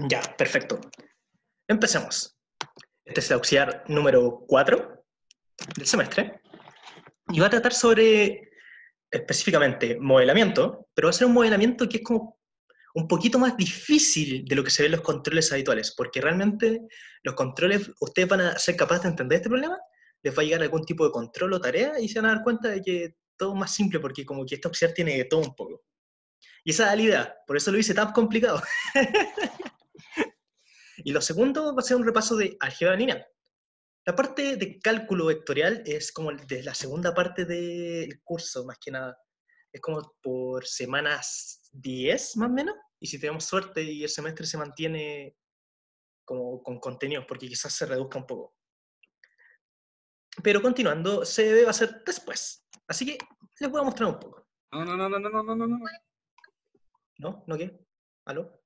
Ya, perfecto. Empecemos. Este es el auxiliar número 4 del semestre y va a tratar sobre específicamente modelamiento, pero va a ser un modelamiento que es como un poquito más difícil de lo que se ve en los controles habituales, porque realmente los controles, ustedes van a ser capaces de entender este problema, les va a llegar algún tipo de control o tarea y se van a dar cuenta de que todo es más simple, porque como que este auxiliar tiene de todo un poco. Y esa es la idea, por eso lo hice tan complicado. Y lo segundo va a ser un repaso de álgebra lineal. La parte de cálculo vectorial es como de la segunda parte del curso, más que nada. Es como por semanas 10, más o menos. Y si tenemos suerte y el semestre se mantiene como con contenidos, porque quizás se reduzca un poco. Pero continuando, CB va a ser después. Así que les voy a mostrar un poco. No. ¿No? ¿No qué? ¿Aló?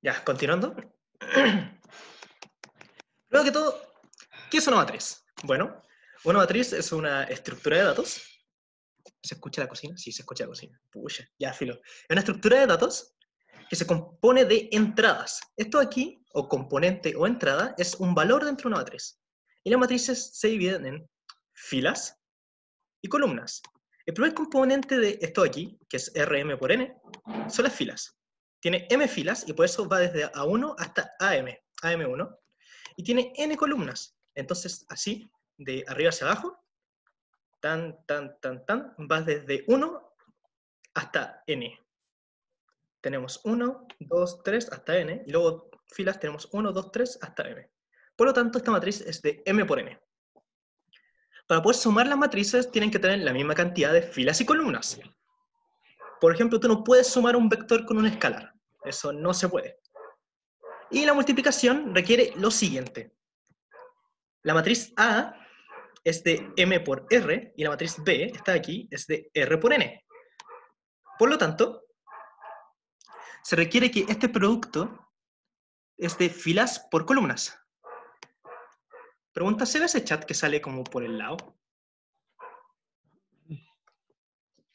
Ya, continuando. Primero que todo, ¿qué es una matriz? Bueno, una matriz es una estructura de datos. ¿Se escucha la cocina? Sí, se escucha la cocina. Pucha, ya, filo. Es una estructura de datos que se compone de entradas. Esto aquí, o componente o entrada, es un valor dentro de una matriz. Y las matrices se dividen en filas y columnas. El primer componente de esto aquí, que es Rm por n, son las filas. Tiene m filas y por eso va desde A1 hasta AM1. Y tiene n columnas. Entonces, así, de arriba hacia abajo, vas desde 1 hasta n. Tenemos 1, 2, 3 hasta n, y luego filas tenemos 1, 2, 3 hasta m. Por lo tanto, esta matriz es de m por n. Para poder sumar las matrices, tienen que tener la misma cantidad de filas y columnas. Por ejemplo, tú no puedes sumar un vector con un escalar. Eso no se puede. Y la multiplicación requiere lo siguiente. La matriz A es de m por r, y la matriz B, está aquí, es de r por n. Por lo tanto, se requiere que este producto es de filas por columnas. Pregunta, ¿se ve ese chat que sale como por el lado?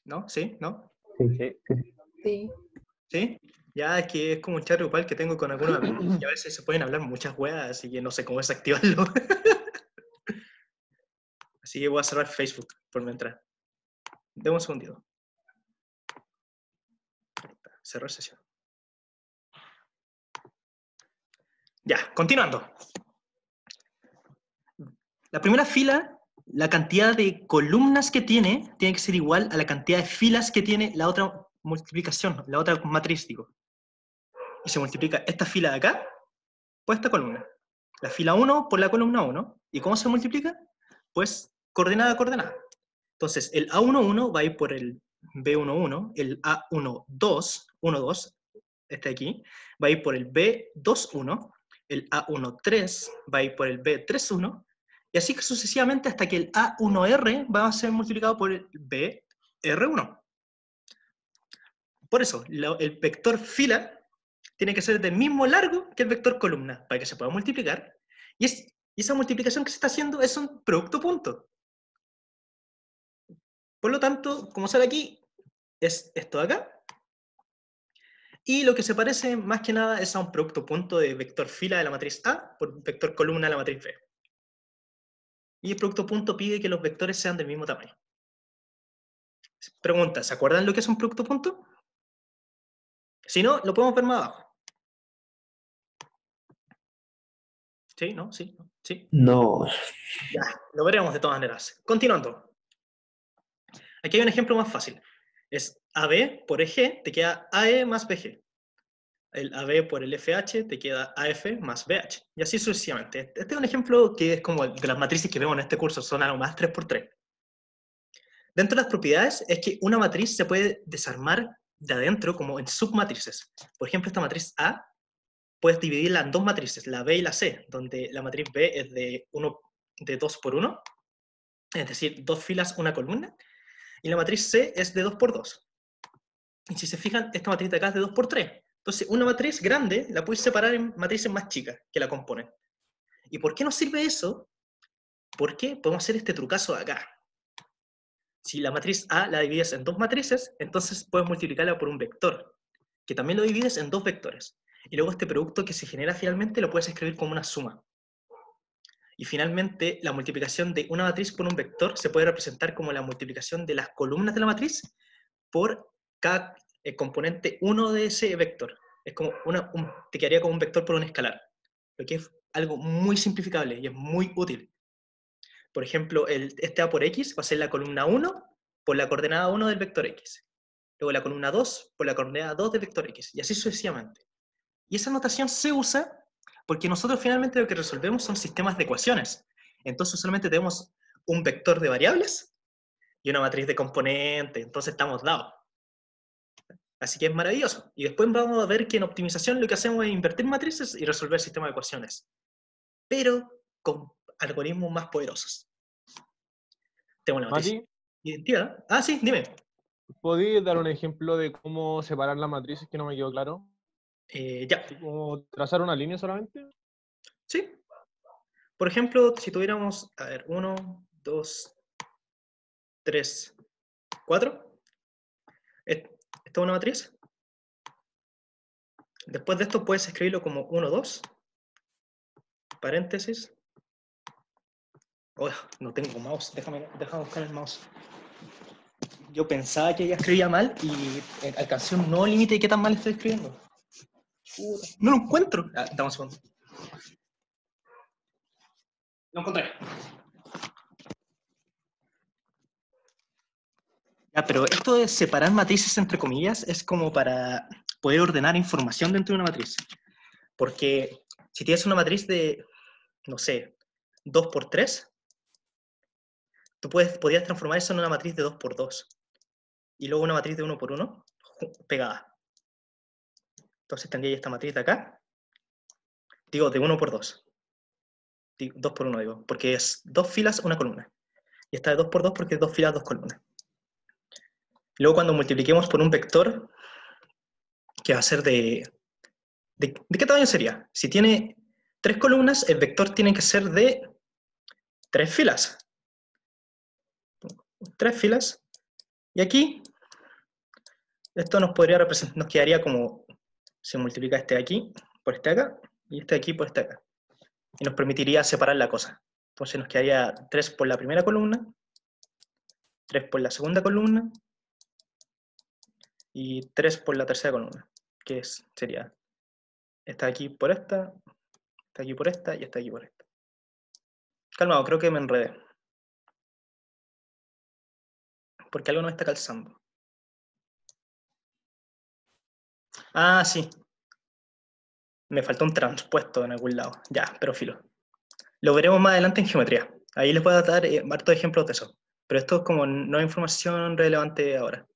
¿No? ¿Sí? ¿No? Sí. Sí. ¿Sí? Ya es que es como un chat grupal que tengo con algunos amigos y a veces se pueden hablar muchas weas, así que no sé cómo desactivarlo. Así que voy a cerrar Facebook por mientras. Deme un segundito. Cerrar sesión. Ya, continuando. La primera fila, la cantidad de columnas que tiene que ser igual a la cantidad de filas que tiene la otra multiplicación, la otra matriz, digo. Y se multiplica esta fila de acá por esta columna. La fila 1 por la columna 1. ¿Y cómo se multiplica? Pues coordenada a coordenada. Entonces, el A11 va a ir por el B11, el A12, este de aquí, va a ir por el B21, el A13 va a ir por el B31, y así sucesivamente hasta que el A1R va a ser multiplicado por el BR1. Por eso, el vector fila tiene que ser del mismo largo que el vector columna, para que se pueda multiplicar, y esa multiplicación que se está haciendo es un producto punto. Por lo tanto, como sale aquí, es esto de acá, y lo que se parece más que nada es a un producto punto de vector fila de la matriz A por vector columna de la matriz B. Y el producto punto pide que los vectores sean del mismo tamaño. Pregunta, ¿se acuerdan lo que es un producto punto? Si no, lo podemos ver más abajo. ¿Sí? ¿No? ¿Sí? ¿No? ¿Sí? No. Ya, lo veremos de todas maneras. Continuando. Aquí hay un ejemplo más fácil. Es AB por EG, te queda AE más BG. El AB por el FH te queda AF más BH. Y así sucesivamente. Este es un ejemplo que es como de las matrices que vemos en este curso, son algo más 3×3. Dentro de las propiedades es que una matriz se puede desarmar de adentro como en submatrices. Por ejemplo, esta matriz A puedes dividirla en dos matrices, la B y la C, donde la matriz B es de 2×1, es decir, dos filas, una columna, y la matriz C es de 2×2. Y si se fijan, esta matriz de acá es de 2×3. Entonces, una matriz grande la puedes separar en matrices más chicas que la componen. ¿Y por qué nos sirve eso? Porque podemos hacer este trucazo de acá. Si la matriz A la divides en dos matrices, entonces puedes multiplicarla por un vector, que también lo divides en dos vectores. Y luego este producto que se genera finalmente lo puedes escribir como una suma. Y finalmente, la multiplicación de una matriz por un vector se puede representar como la multiplicación de las columnas de la matriz por cada componente 1 de ese vector. Es como te quedaría como un vector por un escalar, lo que es algo muy simplificable y es muy útil. Por ejemplo, este A por X va a ser la columna 1 por la coordenada 1 del vector X. Luego la columna 2 por la coordenada 2 del vector X. Y así sucesivamente. Y esa notación se usa porque nosotros finalmente lo que resolvemos son sistemas de ecuaciones. Entonces solamente tenemos un vector de variables y una matriz de componentes. Entonces estamos dados. Así que es maravilloso. Y después vamos a ver que en optimización lo que hacemos es invertir matrices y resolver sistemas de ecuaciones. Pero con algoritmos más poderosos. Tengo una matriz Mati, identidad. Ah, sí, dime. ¿podéis dar un ejemplo de cómo separar las matrices que no me quedó claro? Ya, ¿Así como trazar una línea solamente? sí. Por ejemplo, si tuviéramos, a ver, 1, 2, 3, 4. Esta es una matriz. Después de esto puedes escribirlo como 1, 2, paréntesis. Oh, no tengo mouse, déjame buscar el mouse. Yo pensaba que ya escribía mal y alcancé un nuevo límite de qué tan mal estoy escribiendo. No lo encuentro. Ah, dame un segundo. Lo encontré. Ya, pero esto de separar matrices entre comillas es como para poder ordenar información dentro de una matriz. Porque si tienes una matriz de, no sé, 2 por 3, tú podrías transformar eso en una matriz de 2 por 2. Y luego una matriz de 1 por 1 pegada. Entonces tendría esta matriz de acá. Digo, de 1 por 2. 2 por 1 digo, porque es 2 filas, una columna. Y esta de 2 por 2 porque es 2 filas, 2 columnas. Luego cuando multipliquemos por un vector, que va a ser ¿de qué tamaño sería? Si tiene 3 columnas, el vector tiene que ser de 3 filas. 3 filas. Y aquí, esto nos podría representar, nos quedaría como, se multiplica este de aquí por este de acá, y este de aquí por este de acá. Y nos permitiría separar la cosa. Entonces nos quedaría 3 por la primera columna, 3 por la segunda columna, y 3 por la tercera columna, que sería esta de aquí por esta aquí por esta y esta aquí por esta. Calmado, creo que me enredé. Porque algo no me está calzando. Ah, sí. Me faltó un transpuesto en algún lado. Ya, pero filo. Lo veremos más adelante en geometría. Ahí les voy a dar hartos ejemplos de eso. Pero esto es como no hay información relevante ahora.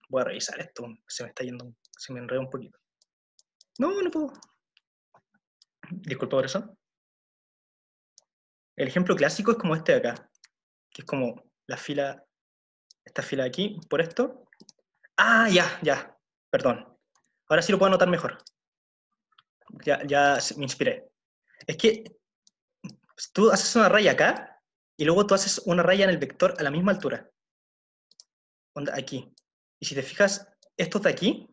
Voy a revisar esto. Se me está yendo, se me enredó un poquito. No, no puedo. Disculpa por eso. El ejemplo clásico es como este de acá. Que es como la fila, esta fila de aquí, por esto. Ah, ya. Perdón. Ahora sí lo puedo anotar mejor. Ya me inspiré. Es que tú haces una raya acá y luego tú haces una raya en el vector a la misma altura. Onda, aquí. Y si te fijas, estos de aquí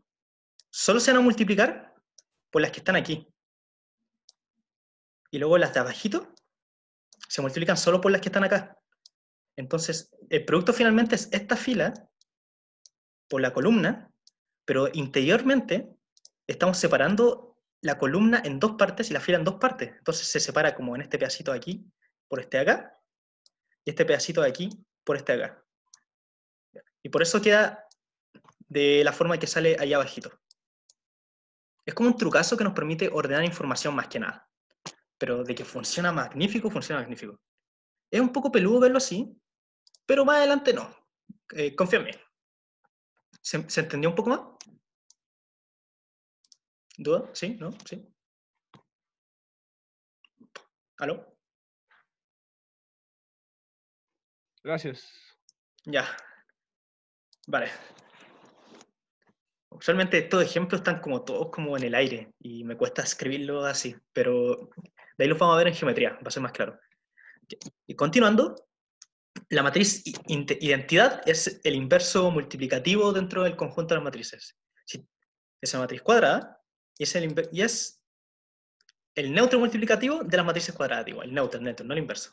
solo se van a multiplicar por las que están aquí. Y luego las de abajito se multiplican solo por las que están acá. Entonces, el producto finalmente es esta fila por la columna, pero interiormente estamos separando la columna en dos partes y la fila en dos partes. Entonces se separa como en este pedacito de aquí por este de acá y este pedacito de aquí por este de acá. Y por eso queda de la forma que sale ahí abajito. Es como un trucazo que nos permite ordenar información más que nada. Pero de que funciona magnífico, funciona magnífico. Es un poco peludo verlo así, pero más adelante no. Confía en mí. ¿Se entendió un poco más? ¿Duda? ¿Sí? ¿No? ¿Sí? ¿Aló? Gracias. Ya. Vale. Usualmente estos ejemplos están como todos como en el aire y me cuesta escribirlo así, pero de ahí los vamos a ver en geometría, va a ser más claro. Y continuando, La matriz identidad es el inverso multiplicativo dentro del conjunto de las matrices. Si es una matriz cuadrada y es el neutro multiplicativo de las matrices cuadradas, digo, el neutro, no el inverso.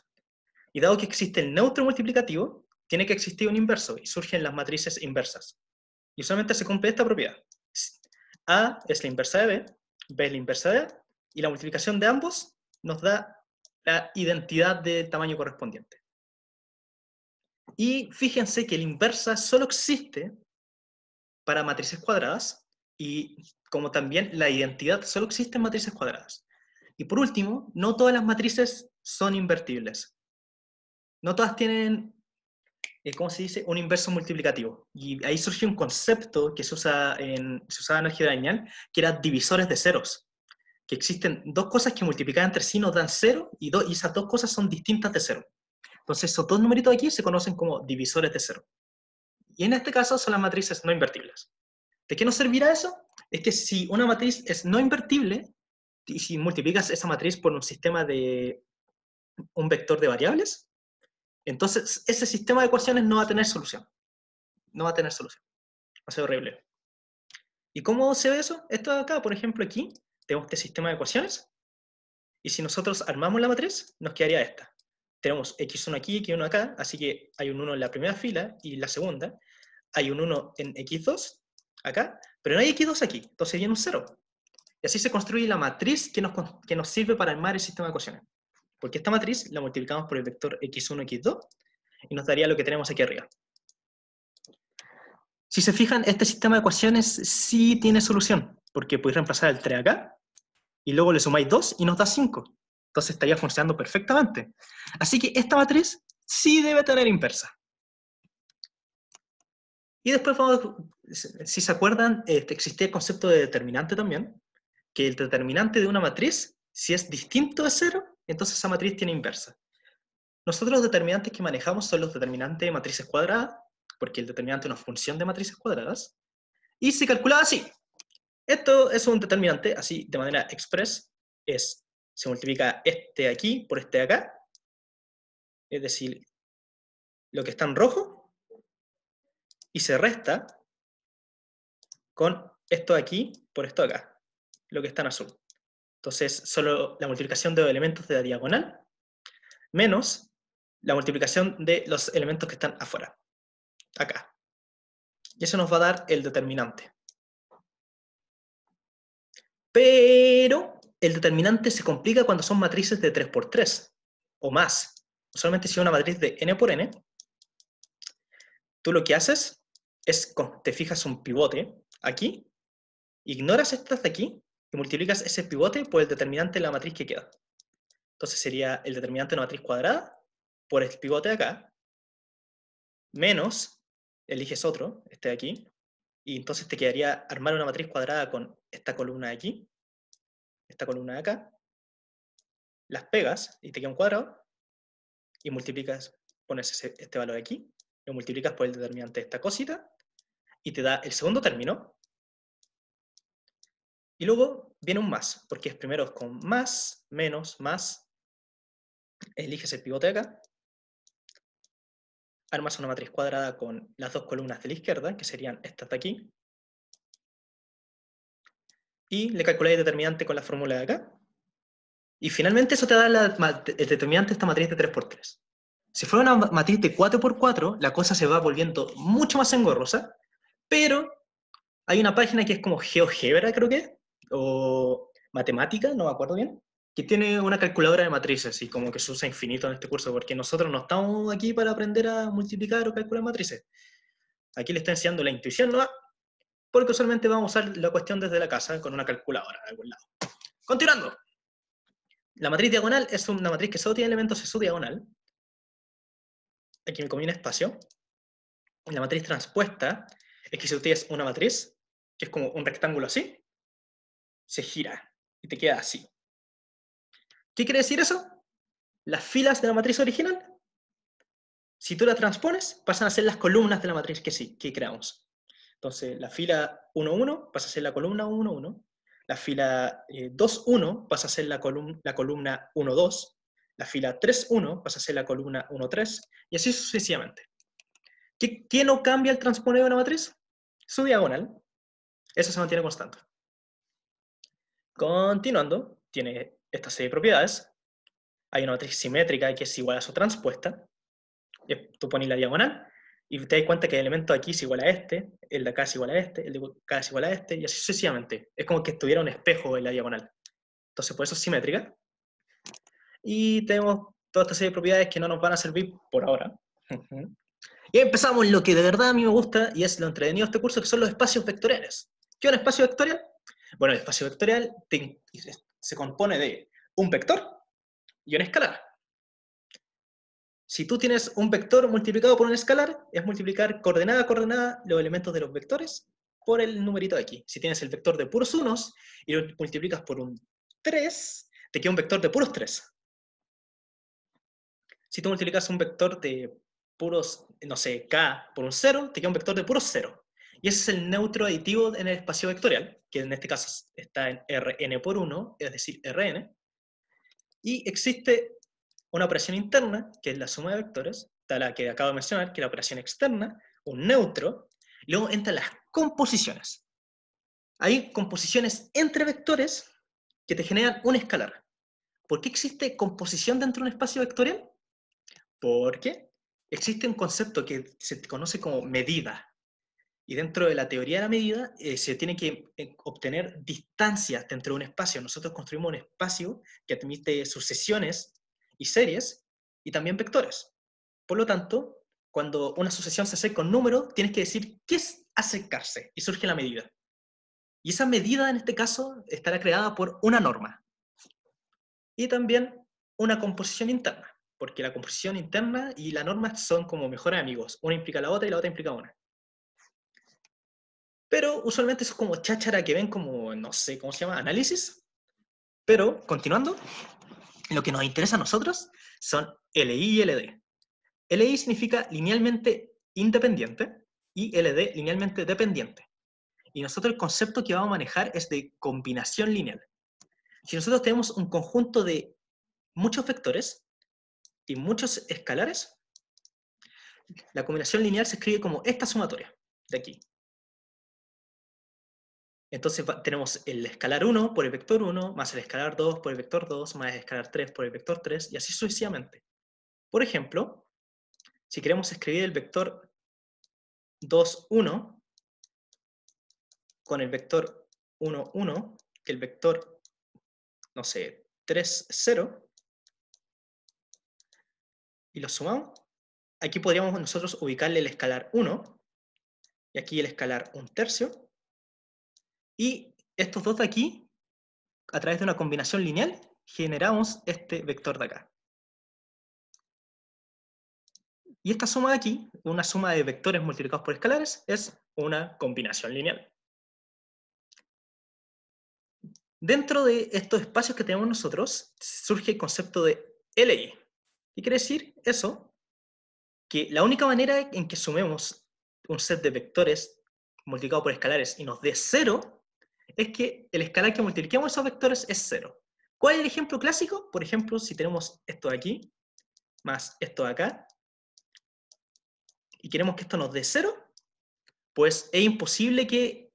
Y dado que existe el neutro multiplicativo, tiene que existir un inverso y surgen las matrices inversas. Y usualmente se cumple esta propiedad. A es la inversa de B es la inversa de A, y la multiplicación de ambos nos da la identidad de tamaño correspondiente. Y fíjense que la inversa solo existe para matrices cuadradas, y como también la identidad solo existe en matrices cuadradas. Y por último, no todas las matrices son invertibles. No todas tienen, ¿cómo se dice?, un inverso multiplicativo. Y ahí surgió un concepto que se usaba en álgebra lineal, que era divisores de ceros. Que existen dos cosas que multiplicadas entre sí nos dan cero, y esas dos cosas son distintas de cero. Entonces esos dos numeritos aquí se conocen como divisores de cero. Y en este caso son las matrices no invertibles. ¿De qué nos servirá eso? Es que si una matriz es no invertible, y si multiplicas esa matriz por un sistema de un vector de variables, entonces ese sistema de ecuaciones no va a tener solución. No va a tener solución. Va a ser horrible. ¿Y cómo se ve eso? Esto de acá, por ejemplo, aquí, tenemos este sistema de ecuaciones, y si nosotros armamos la matriz, nos quedaría esta. Tenemos x1 aquí, x1 acá, así que hay un 1 en la primera fila y en la segunda. Hay un 1 en x2 acá, pero no hay x2 aquí, entonces viene un 0. Y así se construye la matriz que nos sirve para armar el sistema de ecuaciones. Porque esta matriz la multiplicamos por el vector x1, x2, y nos daría lo que tenemos aquí arriba. Si se fijan, este sistema de ecuaciones sí tiene solución, porque podéis reemplazar el 3 acá, y luego le sumáis 2 y nos da 5. Entonces estaría funcionando perfectamente. Así que esta matriz sí debe tener inversa. Y después, si se acuerdan, existía el concepto de determinante también, que el determinante de una matriz, si es distinto de 0, entonces esa matriz tiene inversa. Nosotros los determinantes que manejamos son los determinantes de matrices cuadradas, porque el determinante es una función de matrices cuadradas, y se calcula así. Esto es un determinante, así de manera express, se multiplica este aquí por este de acá, es decir, lo que está en rojo, y se resta con esto de aquí por esto de acá, lo que está en azul. Entonces, solo la multiplicación de los elementos de la diagonal, menos la multiplicación de los elementos que están afuera, acá. Y eso nos va a dar el determinante. Pero el determinante se complica cuando son matrices de 3×3 o más. Solamente si es una matriz de n por n, tú lo que haces es, te fijas un pivote aquí, ignoras estas de aquí y multiplicas ese pivote por el determinante de la matriz que queda. Entonces sería el determinante de una matriz cuadrada por el pivote de acá, menos, eliges otro, este de aquí, y entonces te quedaría armar una matriz cuadrada con esta columna de aquí, esta columna de acá, las pegas y te queda un cuadrado, y multiplicas, pones este valor aquí, lo multiplicas por el determinante de esta cosita, y te da el segundo término, y luego viene un más, porque es primero con más, menos, más, eliges el pivote de acá, armas una matriz cuadrada con las dos columnas de la izquierda, que serían estas de aquí, y le calculáis el determinante con la fórmula de acá, y finalmente eso te da el determinante de esta matriz de 3×3. Si fuera una matriz de 4×4, la cosa se va volviendo mucho más engorrosa, pero hay una página que es como GeoGebra, creo que, o Matemática, no me acuerdo bien, que tiene una calculadora de matrices, y como que se usa infinito en este curso, porque nosotros no estamos aquí para aprender a multiplicar o calcular matrices. Aquí le estoy enseñando la intuición, ¿no? Porque usualmente vamos a usar la cuestión desde la casa con una calculadora de algún lado. Continuando. La matriz diagonal es una matriz que solo tiene elementos en su diagonal. Aquí me comí un espacio. La matriz transpuesta es que si tú tienes una matriz, que es como un rectángulo así, se gira y te queda así. ¿Qué quiere decir eso? Las filas de la matriz original, si tú la transpones, pasan a ser las columnas de la matriz que creamos. Entonces, la fila 1, 1 pasa a ser la columna 1, 1. La fila 2, 1 pasa a ser la columna 1, 2. la fila 3, 1 pasa a ser la columna 1, 3, y así sucesivamente. ¿Qué no cambia el transponeo de una matriz? Su diagonal. Eso se mantiene constante. Continuando, tiene esta serie de propiedades. Hay una matriz simétrica que es igual a su transpuesta. Tú pones la diagonal y te das cuenta que el elemento aquí es igual a este, el de acá es igual a este, el de acá es igual a este, y así sucesivamente. Es como que estuviera un espejo en la diagonal. Entonces, por eso es simétrica. Y tenemos toda esta serie de propiedades que no nos van a servir por ahora. Y empezamos lo que de verdad a mí me gusta, y es lo entretenido de este curso, que son los espacios vectoriales. ¿Qué es un espacio vectorial? Bueno, el espacio vectorial se compone de un vector y un escalar. Si tú tienes un vector multiplicado por un escalar, es multiplicar coordenada a coordenada los elementos de los vectores por el numerito de aquí. Si tienes el vector de puros unos y lo multiplicas por un 3, te queda un vector de puros 3. Si tú multiplicas un vector de puros, no sé, k por un 0, te queda un vector de puros 0. Y ese es el neutro aditivo en el espacio vectorial, que en este caso está en Rn por 1, es decir, Rn. Y existe una operación interna, que es la suma de vectores, está la que acabo de mencionar, que es la operación externa, un neutro, y luego entran las composiciones. Hay composiciones entre vectores que te generan un escalar. ¿Por qué existe composición dentro de un espacio vectorial? Porque existe un concepto que se conoce como medida. Y dentro de la teoría de la medida se tiene que obtener distancias dentro de un espacio. Nosotros construimos un espacio que admite sucesiones y series y también vectores. Por lo tanto, cuando una sucesión se acerca a un número, tienes que decir qué es acercarse y surge la medida. Y esa medida en este caso estará creada por una norma. Y también una composición interna, porque la composición interna y la norma son como mejores amigos. Una implica a la otra y la otra implica a una. Pero usualmente eso es como cháchara que ven como, no sé, ¿cómo se llama? Análisis. Pero, continuando, lo que nos interesa a nosotros son LI y LD. LI significa linealmente independiente y LD linealmente dependiente. Y nosotros el concepto que vamos a manejar es de combinación lineal. Si nosotros tenemos un conjunto de muchos vectores y muchos escalares, la combinación lineal se escribe como esta sumatoria de aquí. Entonces tenemos el escalar 1 por el vector 1, más el escalar 2 por el vector 2, más el escalar 3 por el vector 3, y así sucesivamente. Por ejemplo, si queremos escribir el vector 2, 1 con el vector 1, 1, el vector, no sé, 3, 0, y lo sumamos, aquí podríamos nosotros ubicarle el escalar 1, y aquí el escalar 1/3, y estos dos de aquí, a través de una combinación lineal, generamos este vector de acá. Y esta suma de aquí, una suma de vectores multiplicados por escalares, es una combinación lineal. Dentro de estos espacios que tenemos nosotros, surge el concepto de LI. ¿Qué quiere decir eso? Que la única manera en que sumemos un set de vectores multiplicado por escalares y nos dé 0, es que el escalar que multipliquemos esos vectores es 0. ¿Cuál es el ejemplo clásico? Por ejemplo, si tenemos esto de aquí, más esto de acá, y queremos que esto nos dé 0, pues es imposible que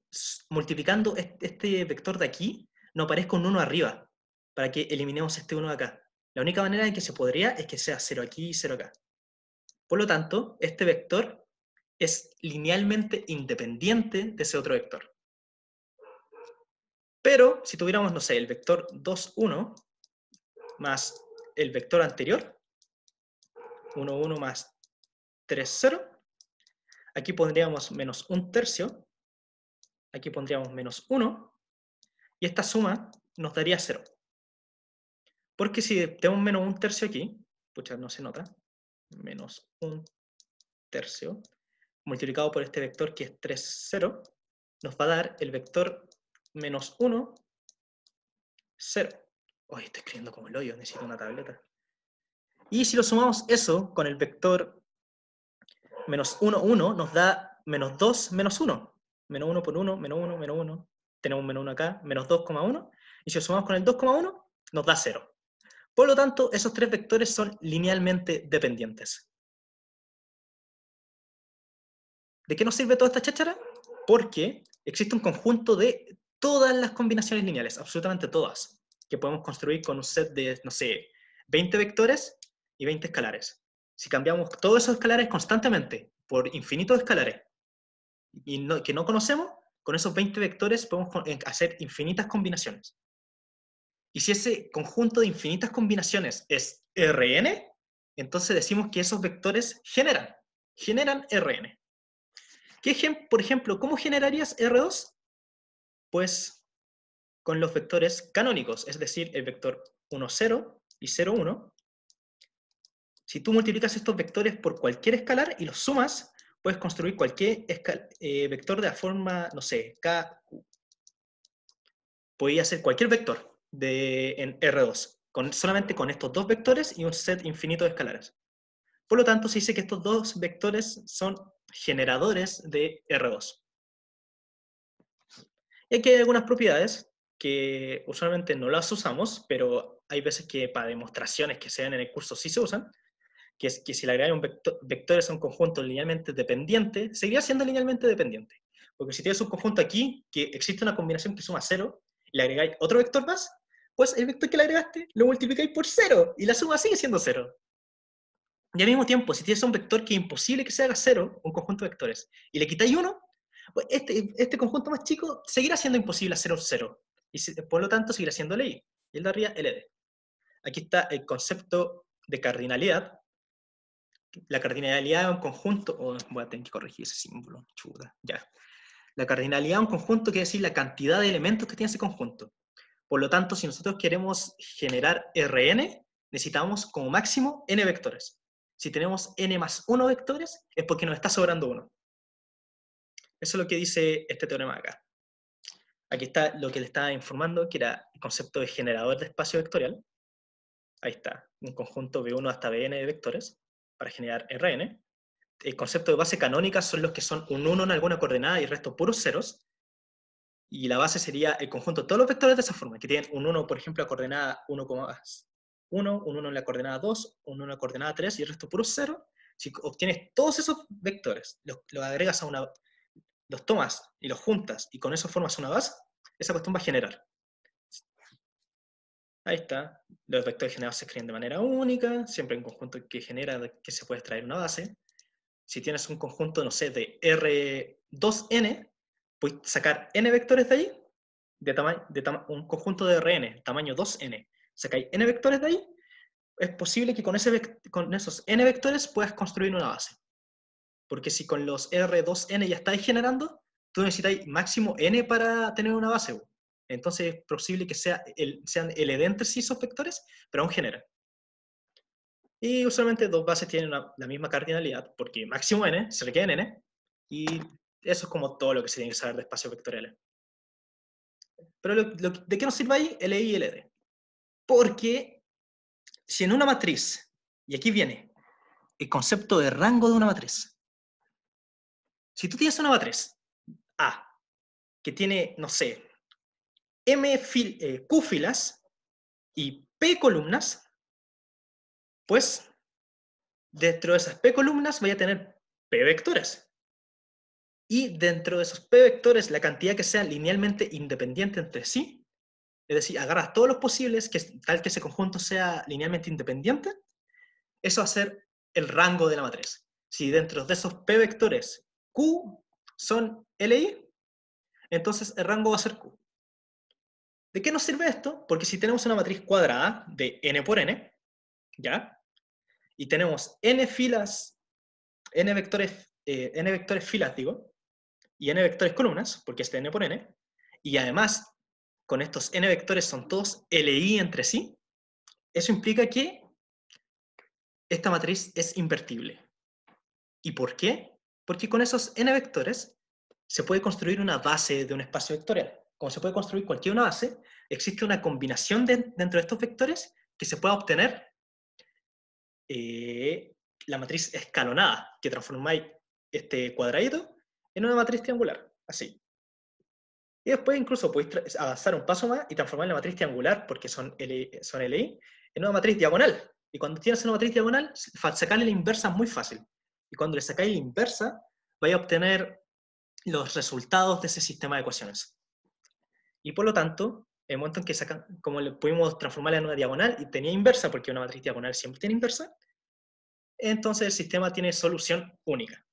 multiplicando este vector de aquí no aparezca un 1 arriba, para que eliminemos este 1 de acá. La única manera en que se podría es que sea 0 aquí y 0 acá. Por lo tanto, este vector es linealmente independiente de ese otro vector. Pero, si tuviéramos, no sé, el vector 2, 1, más el vector anterior, 1, 1 más 3, 0, aquí pondríamos menos 1/3, aquí pondríamos menos 1, y esta suma nos daría 0. Porque si tenemos menos 1/3 aquí, pucha, no se nota, menos 1/3, multiplicado por este vector que es 3, 0, nos va a dar el vector menos 1, 0. Hoy estoy escribiendo como el hoyo, necesito una tableta. Y si lo sumamos eso con el vector menos 1, 1, nos da menos 2, menos 1. Menos 1 por 1, menos 1, menos 1. Tenemos menos 1 acá, menos 2,1. Y si lo sumamos con el 2,1, nos da 0. Por lo tanto, esos tres vectores son linealmente dependientes. ¿De qué nos sirve toda esta cháchara? Porque existe un conjunto de todas las combinaciones lineales, absolutamente todas, que podemos construir con un set de, no sé, 20 vectores y 20 escalares. Si cambiamos todos esos escalares constantemente por infinitos escalares que no conocemos, con esos 20 vectores podemos hacer infinitas combinaciones. Y si ese conjunto de infinitas combinaciones es Rn, entonces decimos que esos vectores generan Rn. Por ejemplo, ¿cómo generarías R2? Pues con los vectores canónicos, es decir, el vector 1, 0 y 0, 1. Si tú multiplicas estos vectores por cualquier escalar y los sumas, puedes construir cualquier vector de la forma, no sé, K, Q. Podría hacer cualquier vector en R2, solamente con estos dos vectores y un set infinito de escalares. Por lo tanto, se dice que estos dos vectores son generadores de R2. Y aquí hay algunas propiedades que usualmente no las usamos, pero hay veces que para demostraciones que se dan en el curso sí se usan, que es que si le agregas vectores a un conjunto linealmente dependiente, seguiría siendo linealmente dependiente. Porque si tienes un conjunto aquí que existe una combinación que suma 0, y le agregáis otro vector más, pues el vector que le agregaste lo multiplicáis por 0, y la suma sigue siendo 0. Y al mismo tiempo, si tienes un vector que es imposible que se haga 0, un conjunto de vectores, y le quitáis 1, pues este conjunto más chico seguirá siendo imposible hacer un 0. Y por lo tanto seguirá siendo LI. Y el de arriba, LD. Aquí está el concepto de cardinalidad. La cardinalidad de un conjunto... voy a tener que corregir ese símbolo. Chuda, ya. La cardinalidad de un conjunto quiere decir la cantidad de elementos que tiene ese conjunto. Por lo tanto, si nosotros queremos generar Rn, necesitamos como máximo n vectores. Si tenemos n más 1 vectores, es porque nos está sobrando 1. Eso es lo que dice este teorema acá. Aquí está lo que le estaba informando, que era el concepto de generador de espacio vectorial. Ahí está, un conjunto V1 hasta Vn de vectores para generar Rn. El concepto de base canónica son los que son un 1 en alguna coordenada y el resto puros ceros. Y la base sería el conjunto de todos los vectores de esa forma, que tienen un 1, por ejemplo, a coordenada 1,1, un 1 en la coordenada 2, un 1 en la coordenada 3 y el resto puros 0. Si obtienes todos esos vectores, los agregas a los tomas y los juntas y con eso formas una base, esa cuestión va a generar. Ahí está. Los vectores generados se escriben de manera única, siempre en conjunto que genera que se puede extraer una base. Si tienes un conjunto, no sé, de R2n, puedes sacar n vectores de ahí, un conjunto de Rn, tamaño 2n, sacáis n vectores de ahí, es posible que con esos n vectores puedas construir una base. Porque si con los R2n ya estáis generando, tú necesitáis máximo n para tener una base. Entonces es posible que sean LD entre sí esos vectores, pero aún generan. Y usualmente dos bases tienen la misma cardinalidad, porque máximo n se requiere en n, y eso es como todo lo que se tiene que saber de espacios vectoriales. Pero ¿de qué nos sirve ahí LI y LD? Porque si en una matriz, y aquí viene el concepto de rango de una matriz, si tú tienes una matriz A, que tiene, no sé, Q filas y P columnas, pues dentro de esas P columnas voy a tener P vectores. Y dentro de esos P vectores, la cantidad que sea linealmente independiente entre sí, es decir, agarras todos los posibles, tal que ese conjunto sea linealmente independiente, eso va a ser el rango de la matriz. Si dentro de esos P vectores Q son LI, entonces el rango va a ser Q. ¿De qué nos sirve esto? Porque si tenemos una matriz cuadrada de n por n, ¿ya? Y tenemos n filas, n vectores filas, digo, y n vectores columnas, porque es de n por n, y además con estos n vectores son todos LI entre sí, eso implica que esta matriz es invertible. ¿Y por qué? Porque con esos n vectores se puede construir una base de un espacio vectorial. Como se puede construir cualquier una base, existe una combinación dentro de estos vectores que se pueda obtener la matriz escalonada, que transformáis este cuadradito en una matriz triangular, así. Y después incluso podéis avanzar un paso más y transformar la matriz triangular, porque son LI, en una matriz diagonal. Y cuando tienes una matriz diagonal, sacarle la inversa es muy fácil. Y cuando le sacáis la inversa, vais a obtener los resultados de ese sistema de ecuaciones. Y por lo tanto, en el momento en que como le pudimos transformarla en una diagonal y tenía inversa, porque una matriz diagonal siempre tiene inversa, entonces el sistema tiene solución única.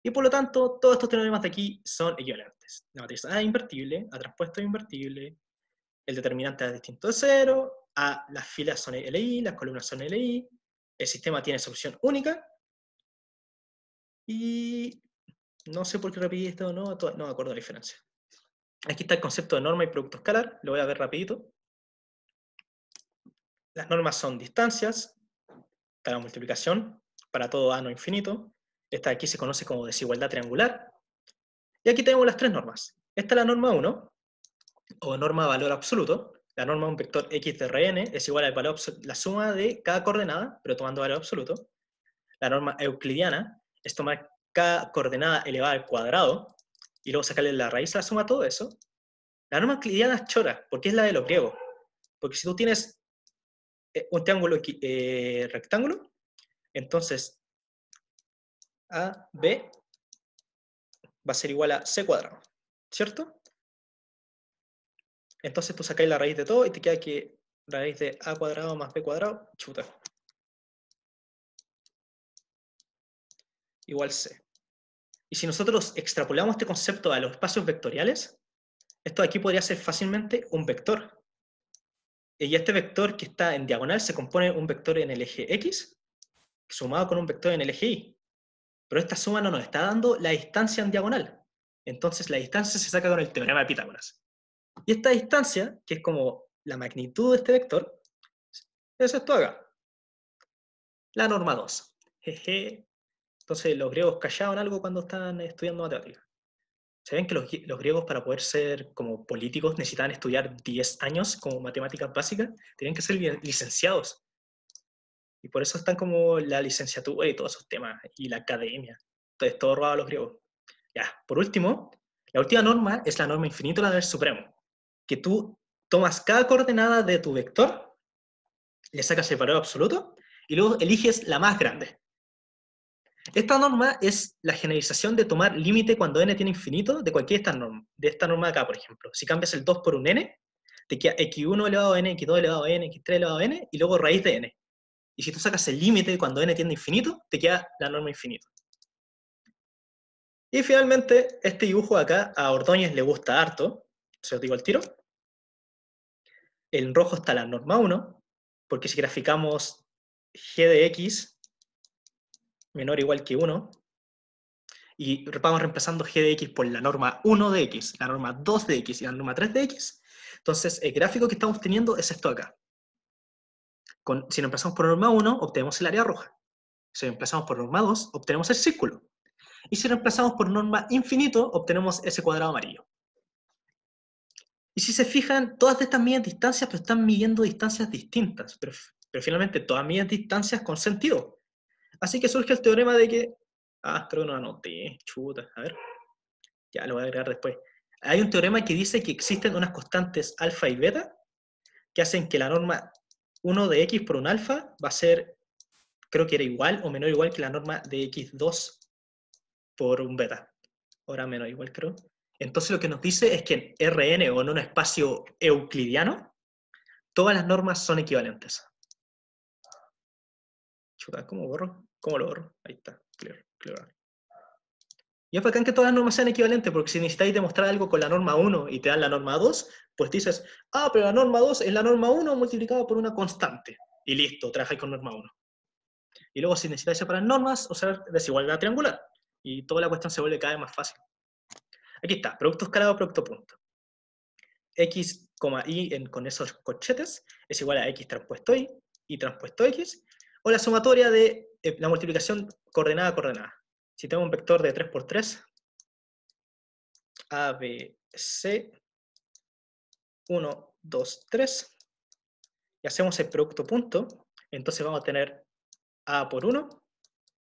Y por lo tanto, todos estos teoremas de aquí son equivalentes. La matriz A es invertible, A transpuesto es invertible, el determinante es distinto de cero, las filas son LI, las columnas son LI, el sistema tiene solución única, y no sé por qué repetí esto o no me acuerdo la diferencia. Aquí está el concepto de norma y producto escalar, lo voy a ver rapidito. Las normas son distancias, está la multiplicación, para todo A no infinito. Esta de aquí se conoce como desigualdad triangular. Y aquí tenemos las tres normas. Esta es la norma 1, o norma valor absoluto. La norma de un vector x de Rn es igual al valor la suma de cada coordenada, pero tomando valor absoluto. La norma euclidiana es tomar cada coordenada elevada al cuadrado y luego sacarle la raíz a la suma de todo eso. La norma euclidiana es chora, porque es la de los griegos. Porque si tú tienes un triángulo rectángulo, entonces AB va a ser igual a C cuadrado, ¿cierto? Entonces tú sacáis la raíz de todo y te queda que raíz de A cuadrado más B cuadrado, chuta, igual C. Y si nosotros extrapolamos este concepto a los espacios vectoriales, esto de aquí podría ser fácilmente un vector. Y este vector que está en diagonal se compone de un vector en el eje X sumado con un vector en el eje Y. Pero esta suma no nos está dando la distancia en diagonal. Entonces la distancia se saca con el teorema de Pitágoras. Y esta distancia, que es como la magnitud de este vector, es esto acá. La norma 2. Jeje. Entonces los griegos callaban algo cuando estaban estudiando matemáticas. ¿Saben que los griegos para poder ser como políticos necesitaban estudiar 10 años como matemáticas básicas? Tenían que ser licenciados. Y por eso están como la licenciatura y todos esos temas, y la academia. Entonces todo robado a los griegos. Ya, por último, la última norma es la norma infinita de la del supremo. Que tú tomas cada coordenada de tu vector, le sacas el valor absoluto, y luego eliges la más grande. Esta norma es la generalización de tomar límite cuando n tiene infinito de cualquiera de esta norma de acá, por ejemplo. Si cambias el 2 por un n, te queda x1 elevado a n, x2 elevado a n, x3 elevado a n, y luego raíz de n. Y si tú sacas el límite cuando n tiende a infinito, te queda la norma infinito. Y finalmente, este dibujo de acá a Ordóñez le gusta harto, se os digo al tiro. En rojo está la norma 1, porque si graficamos g de x menor o igual que 1, y vamos reemplazando g de x por la norma 1 de x, la norma 2 de x y la norma 3 de x, entonces el gráfico que estamos teniendo es esto acá. Si reemplazamos por norma 1, obtenemos el área roja. Si reemplazamos por norma 2, obtenemos el círculo. Y si reemplazamos por norma infinito, obtenemos ese cuadrado amarillo. Y si se fijan, todas estas miden distancias, pero están midiendo distancias distintas. Pero finalmente todas miden distancias con sentido. Así que surge el teorema de que... creo que no lo anoté. Chuta, a ver. Ya lo voy a agregar después. Hay un teorema que dice que existen unas constantes alfa y beta que hacen que la norma 1 de x por un alfa va a ser, creo que era igual o menor o igual que la norma de x2 por un beta. Ahora menor igual, creo. Entonces lo que nos dice es que en Rn o en un espacio euclidiano, todas las normas son equivalentes. Chuta, ¿cómo borro? ¿Cómo lo borro? Ahí está, clear. Y es bacán que todas las normas sean equivalentes, porque si necesitáis demostrar algo con la norma 1 y te dan la norma 2, pues dices, pero la norma 2 es la norma 1 multiplicada por una constante. Y listo, trabajáis con norma 1. Y luego si necesitáis separar normas, usar desigualdad triangular. Y toda la cuestión se vuelve cada vez más fácil. Aquí está, producto escalado, producto punto. X, y con esos corchetes es igual a X transpuesto y transpuesto X, o la sumatoria de la multiplicación coordenada a coordenada. Si tengo un vector de 3 por 3, A, B, C, 1, 2, 3, y hacemos el producto punto, entonces vamos a tener A por 1,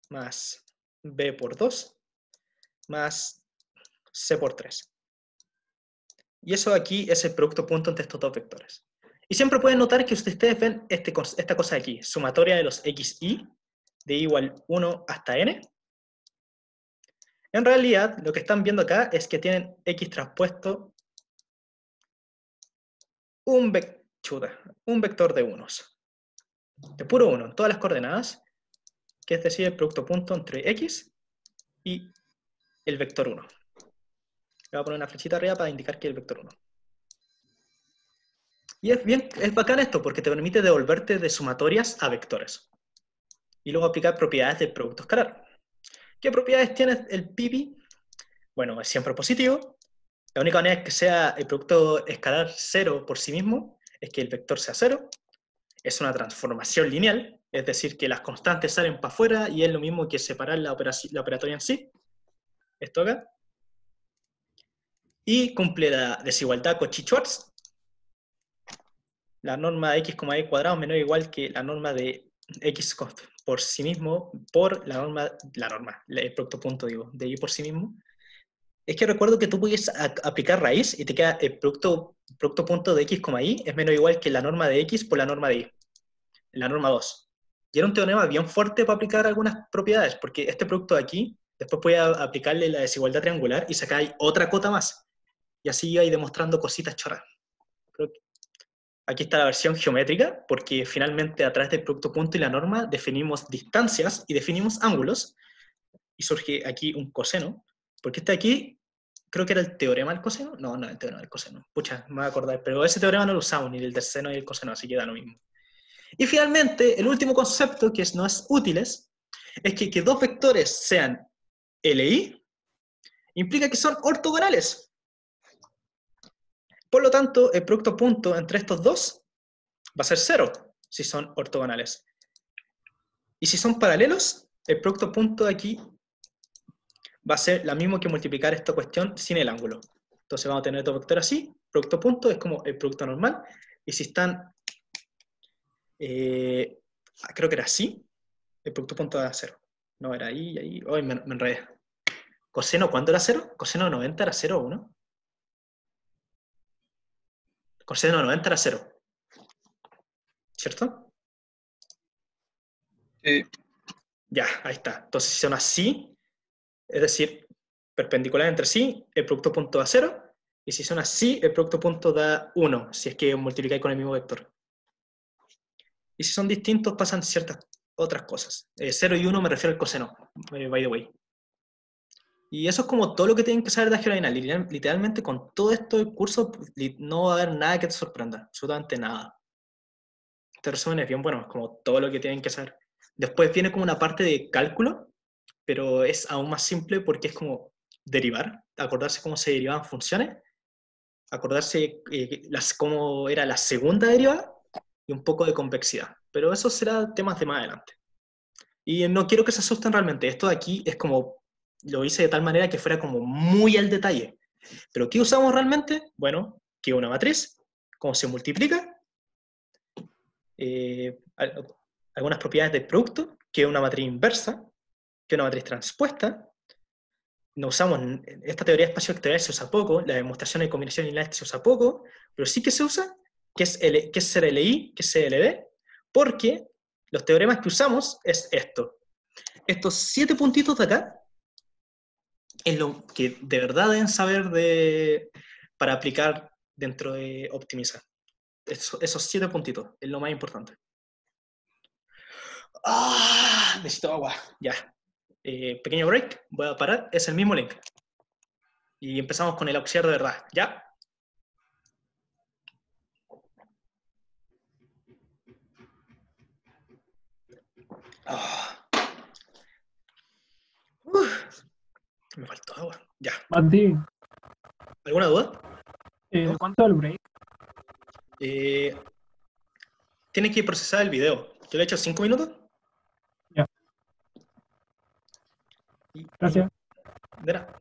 más B por 2, más C por 3. Y eso aquí es el producto punto entre estos dos vectores. Y siempre pueden notar que ustedes ven esta cosa de aquí, sumatoria de los xi, de i igual 1 hasta n. En realidad, lo que están viendo acá es que tienen x transpuesto un vector de unos. De puro 1, en todas las coordenadas, que es decir, el producto punto entre x y el vector 1. Le voy a poner una flechita arriba para indicar que es el vector 1. Y es bacán esto, porque te permite devolverte de sumatorias a vectores. Y luego aplicar propiedades del producto escalar. ¿Qué propiedades tiene el pipi? Bueno, es siempre positivo. La única manera que sea el producto escalar 0 por sí mismo es que el vector sea 0. Es una transformación lineal, es decir, que las constantes salen para afuera y es lo mismo que separar la operatoria en sí. Esto acá. Y cumple la desigualdad Cauchy-Schwarz. La norma de x, y cuadrado menor o igual que la norma de x por sí mismo por el producto punto, digo, de y por sí mismo. Es que recuerdo que tú puedes aplicar raíz y te queda el producto punto de x, y es menor o igual que la norma de x por la norma de y, la norma 2. Y era un teorema bien fuerte para aplicar algunas propiedades, porque este producto de aquí, después puede aplicarle la desigualdad triangular y sacar otra cota más. Y así iba demostrando cositas chorras. Aquí está la versión geométrica, porque finalmente a través del producto punto y la norma definimos distancias y definimos ángulos, y surge aquí un coseno, porque este de aquí, creo que era el teorema del coseno, no era el teorema del coseno, pucha, me voy a acordar, pero ese teorema no lo usamos, ni el del seno ni el coseno, así que da lo mismo. Y finalmente, el último concepto que no es útil es que dos vectores sean LI implica que son ortogonales. Por lo tanto, el producto punto entre estos dos va a ser 0 si son ortogonales. Y si son paralelos, el producto punto de aquí va a ser lo mismo que multiplicar esta cuestión sin el ángulo. Entonces vamos a tener dos vectores así, producto punto es como el producto normal, y si están, creo que era así, el producto punto era 0. No, era ahí y ahí, oh, me enredé. ¿Coseno cuándo era 0? ¿Coseno de 90 era 0 o 1? Coseno de 90 era 0. ¿Cierto? Sí. Ya, ahí está. Entonces si son así, es decir, perpendiculares entre sí, el producto punto da 0, y si son así, el producto punto da 1, si es que multiplicáis con el mismo vector. Y si son distintos, pasan ciertas otras cosas. 0 y 1 me refiero al coseno, by the way. Y eso es como todo lo que tienen que saber de álgebra lineal. Literalmente con todo esto del curso no va a haber nada que te sorprenda, absolutamente nada. Este resumen es bien bueno, es como todo lo que tienen que saber. Después viene como una parte de cálculo, pero es aún más simple porque es como derivar, acordarse cómo se derivaban funciones, acordarse cómo era la segunda derivada y un poco de convexidad. Pero eso será temas de más adelante. Y no quiero que se asusten realmente, esto de aquí es como, lo hice de tal manera que fuera como muy al detalle. ¿Pero qué usamos realmente? Bueno, que una matriz, cómo se multiplica, algunas propiedades del producto, que es una matriz inversa, que es una matriz transpuesta. No usamos, esta teoría espacio-vectorial se usa poco, la demostración de combinación lineal se usa poco, pero sí que se usa, que es CLI, que es CLD, porque los teoremas que usamos es esto. Estos 7 puntitos de acá es lo que de verdad deben saber para aplicar dentro de optimizar. Esos 7 puntitos es lo más importante. ¡Ah! Necesito agua. Ya. Pequeño break. Voy a parar. Es el mismo link. Y empezamos con el auxiliar de verdad. ¿Ya? Ah. Me faltó agua. Ya. Mati, ¿Alguna duda? ¿No? ¿cuánto es el break? Tiene que procesar el video. Yo le he hecho 5 minutos. Ya. Y Gracias. de nada.